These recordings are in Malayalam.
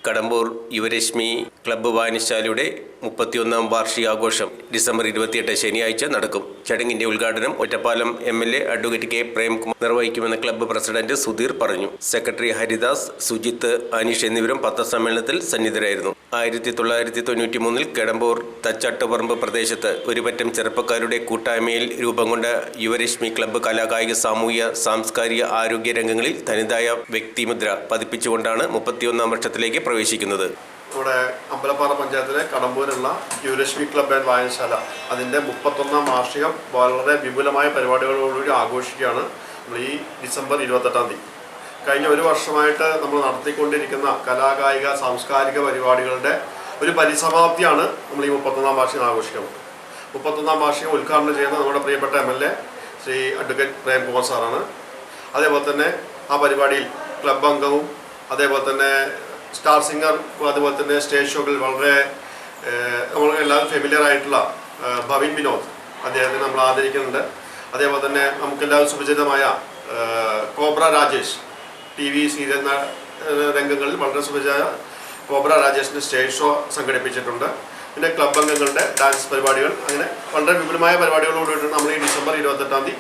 കടമ്പൂർ യുവരശ്മി ക്ലബ്ബ് വായനശാലയുടെ 31ാം വാർഷികാഘോഷം ഡിസംബർ 28 ശനിയാഴ്ച നടക്കും. ചടങ്ങിന്റെ ഉദ്ഘാടനം Ottapalam MLA advocate K Premkumar നിർവഹിക്കുമെന്ന് ക്ലബ്ബ് പ്രസിഡന്റ് സുധീർ പറഞ്ഞു. സെക്രട്ടറി ഹരിദാസ്, സുജിത്ത്, അനീഷ് എന്നിവരും പത്രസമ്മേളനത്തിൽ സന്നിധരായിരുന്നു. 1993 കടമ്പൂർ തച്ചാട്ടുപറമ്പ് പ്രദേശത്ത് ഒരുപറ്റം ചെറുപ്പക്കാരുടെ കൂട്ടായ്മയിൽ രൂപം കൊണ്ട യുവരശ്മി ക്ലബ്ബ് കലാകായിക, സാമൂഹ്യ, സാംസ്കാരിക, ആരോഗ്യ രംഗങ്ങളിൽ തനതായ വ്യക്തിമുദ്ര പതിപ്പിച്ചുകൊണ്ടാണ് 31ാം വർഷത്തിലേക്ക് പ്രവേശിക്കുന്നത്. ഇവിടെ അമ്പലപ്പാറ പഞ്ചായത്തിലെ കടമ്പൂരുള്ള യുവരശ്മി ക്ലബ്ബ് ആൻഡ് വായനശാല അതിൻ്റെ 31ാം വാർഷികം വളരെ വിപുലമായ പരിപാടികളോടുകൂടി ആഘോഷിക്കുകയാണ് നമ്മൾ ഈ ഡിസംബർ 28-ാം തീയതി. കഴിഞ്ഞ ഒരു വർഷമായിട്ട് നമ്മൾ നടത്തിക്കൊണ്ടിരിക്കുന്ന കലാകായിക, സാംസ്കാരിക പരിപാടികളുടെ ഒരു പരിസമാപ്തിയാണ് നമ്മൾ ഈ 31ാം വാർഷികം ആഘോഷിക്കുന്നത്. 31ാം വാർഷികം ഉദ്ഘാടനം ചെയ്യുന്ന നമ്മുടെ പ്രിയപ്പെട്ട MLA ശ്രീ അഡ്വക്കേറ്റ് പ്രേംകുമാർ സാറാണ്. അതേപോലെ തന്നെ ആ പരിപാടിയിൽ ക്ലബ് അംഗവും അതേപോലെ തന്നെ സ്റ്റാർ സിംഗർ, അതുപോലെ തന്നെ സ്റ്റേജ് ഷോകളിൽ വളരെ നമ്മൾ എല്ലാവരും ഫെമിലിയർ ആയിട്ടുള്ള ഭവിൻ വിനോദ്, അദ്ദേഹത്തിന് നമ്മൾ ആദരിക്കുന്നുണ്ട്. അതേപോലെ തന്നെ നമുക്കെല്ലാവരും സുപരിചിതമായ കോബ്ര രാജേഷ്, TV സീരിയൽ രംഗങ്ങളിൽ വളരെ സുപരിചിതമായ കോബ്ര രാജേഷിൻ്റെ സ്റ്റേജ് ഷോ സംഘടിപ്പിച്ചിട്ടുണ്ട്. പിന്നെ ക്ലബ് അംഗങ്ങളുടെ ഡാൻസ് പരിപാടികൾ, അങ്ങനെ വളരെ വിപുലമായ പരിപാടികളോടുകൂടിയിട്ട് നമ്മൾ ഈ ഡിസംബർ 28-ാം തീയതി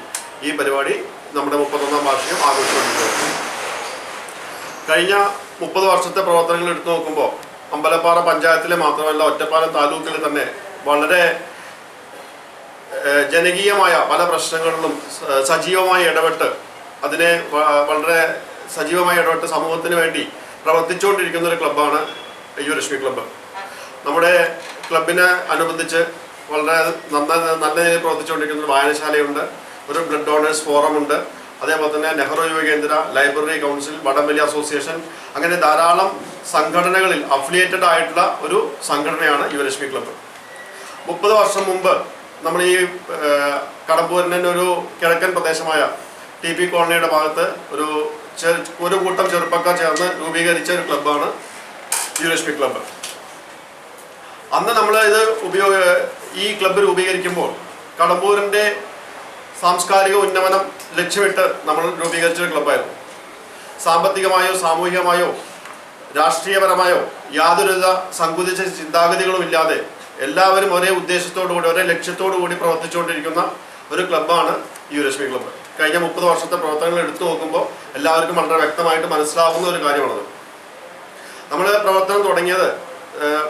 ഈ പരിപാടി നമ്മുടെ 31ാം വാർഷികം ആഘോഷിച്ചുകൊണ്ടിരിക്കുന്നത്. കഴിഞ്ഞ 30 വർഷത്തെ പ്രവർത്തനങ്ങൾ എടുത്തു നോക്കുമ്പോൾ അമ്പലപ്പാറ പഞ്ചായത്തിലെ മാത്രമല്ല ഒറ്റപ്പാലം താലൂക്കിൽ തന്നെ വളരെ ജനകീയമായ പല പ്രശ്നങ്ങളിലും സജീവമായി ഇടപെട്ട് അതിനെ വളരെ സജീവമായി ഇടപെട്ട് സമൂഹത്തിന് വേണ്ടി പ്രവർത്തിച്ചുകൊണ്ടിരിക്കുന്ന ഒരു ക്ലബ്ബാണ് യുവരശ്മി ക്ലബ്ബ്. നമ്മുടെ ക്ലബിനെ അനുബന്ധിച്ച് വളരെ നല്ല രീതിയിൽ പ്രവർത്തിച്ചുകൊണ്ടിരിക്കുന്ന ഒരു വായനശാലയുണ്ട്, ഒരു ബ്ലഡ് ഡോണേഴ്സ് ഫോറമുണ്ട്, അതേപോലെ തന്നെ നെഹ്റു യുവ കേന്ദ്ര, ലൈബ്രറി കൗൺസിൽ, വടംവലി അസോസിയേഷൻ, അങ്ങനെ ധാരാളം സംഘടനകളിൽ അഫിലിയേറ്റഡ് ആയിട്ടുള്ള ഒരു സംഘടനയാണ് യുവരശ്മി ക്ലബ്ബ്. 30 വർഷം മുമ്പ് നമ്മൾ ഈ കടമ്പൂരിൻ്റെ ഒരു കിഴക്കൻ പ്രദേശമായ TP കോളനിയുടെ ഭാഗത്ത് ഒരു കൂട്ടം ചെറുപ്പക്കാർ ചേർന്ന് രൂപീകരിച്ച ഒരു ക്ലബ്ബാണ് യുവരശ്മി ക്ലബ്ബ്. അന്ന് നമ്മൾ ഈ ക്ലബ്ബ് രൂപീകരിക്കുമ്പോൾ കടമ്പൂരിൻ്റെ സാംസ്കാരിക ഉന്നമനം ലക്ഷ്യമിട്ട് നമ്മൾ രൂപീകരിച്ചൊരു ക്ലബ്ബായിരുന്നു. സാമ്പത്തികമായോ സാമൂഹികമായോ രാഷ്ട്രീയപരമായോ യാതൊരുവിധ സങ്കുചിത ചിന്താഗതികളും ഇല്ലാതെ എല്ലാവരും ഒരേ ഉദ്ദേശത്തോടുകൂടി, ഒരേ ലക്ഷ്യത്തോടുകൂടി പ്രവർത്തിച്ചുകൊണ്ടിരിക്കുന്ന ഒരു ക്ലബ്ബാണ് യുവരശ്മി ക്ലബ്ബ്. കഴിഞ്ഞ 30 വർഷത്തെ പ്രവർത്തനങ്ങൾ എടുത്തു നോക്കുമ്പോൾ എല്ലാവർക്കും വളരെ വ്യക്തമായിട്ട് മനസ്സിലാവുന്ന ഒരു കാര്യമാണത്. നമ്മൾ പ്രവർത്തനം തുടങ്ങിയത്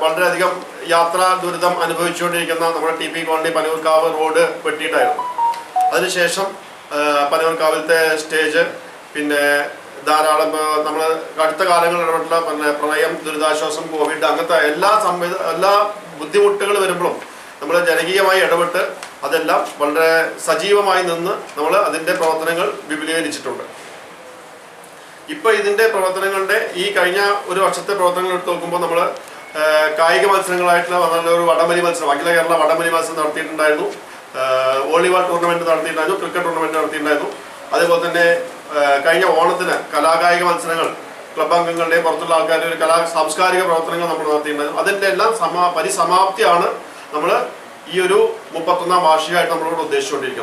വളരെയധികം യാത്രാ ദുരിതം അനുഭവിച്ചുകൊണ്ടിരിക്കുന്ന നമ്മുടെ TP കോളനി പനയൂർക്കാവ് റോഡ് വെട്ടിയിട്ടായിരുന്നു. അതിനുശേഷം പനയൂർക്കാവിലത്തെ സ്റ്റേജ്, പിന്നെ ധാരാളം നമ്മൾ അടുത്ത കാലങ്ങളിൽ ഇടപെട്ടുള്ള പിന്നെ പ്രളയം, ദുരിതാശ്വാസം, കോവിഡ്, അങ്ങനത്തെ എല്ലാ ബുദ്ധിമുട്ടുകൾ വരുമ്പോഴും നമ്മൾ ജനകീയമായി ഇടപെട്ട് അതെല്ലാം വളരെ സജീവമായി നിന്ന് നമ്മൾ അതിൻ്റെ പ്രവർത്തനങ്ങൾ വിപുലീകരിച്ചിട്ടുണ്ട്. ഇപ്പോൾ ഇതിൻ്റെ പ്രവർത്തനങ്ങളുടെ ഈ കഴിഞ്ഞ ഒരു വർഷത്തെ പ്രവർത്തനങ്ങൾ എടുത്ത് നോക്കുമ്പോൾ നമ്മൾ കായിക മത്സരങ്ങളായിട്ടുള്ള ഒരു വടംവലി മത്സരം, അഖില കേരള വടംവലി മത്സരം നടത്തിയിട്ടുണ്ടായിരുന്നു, വോളിബോൾ ടൂർണമെന്റ് നടത്തിയിട്ടുണ്ടായിരുന്നു, ക്രിക്കറ്റ് ടൂർണമെന്റ് നടത്തിയിട്ടുണ്ടായിരുന്നു. അതേപോലെ തന്നെ കഴിഞ്ഞ ഓണത്തിന് കലാകായിക മത്സരങ്ങൾ ക്ലബ് അംഗങ്ങളുടെയും പുറത്തുള്ള ആൾക്കാരുടെ ഒരു സാംസ്കാരിക പ്രവർത്തനങ്ങൾ നമ്മൾ നടത്തിയിട്ടുണ്ടായിരുന്നു. അതിൻ്റെ എല്ലാം പരിസമാപ്തിയാണ് നമ്മൾ ഈ ഒരു 31ാം വാർഷികമായിട്ട് നമ്മളോട് ഉദ്ദേശിച്ചുകൊണ്ടിരിക്കുന്നത്.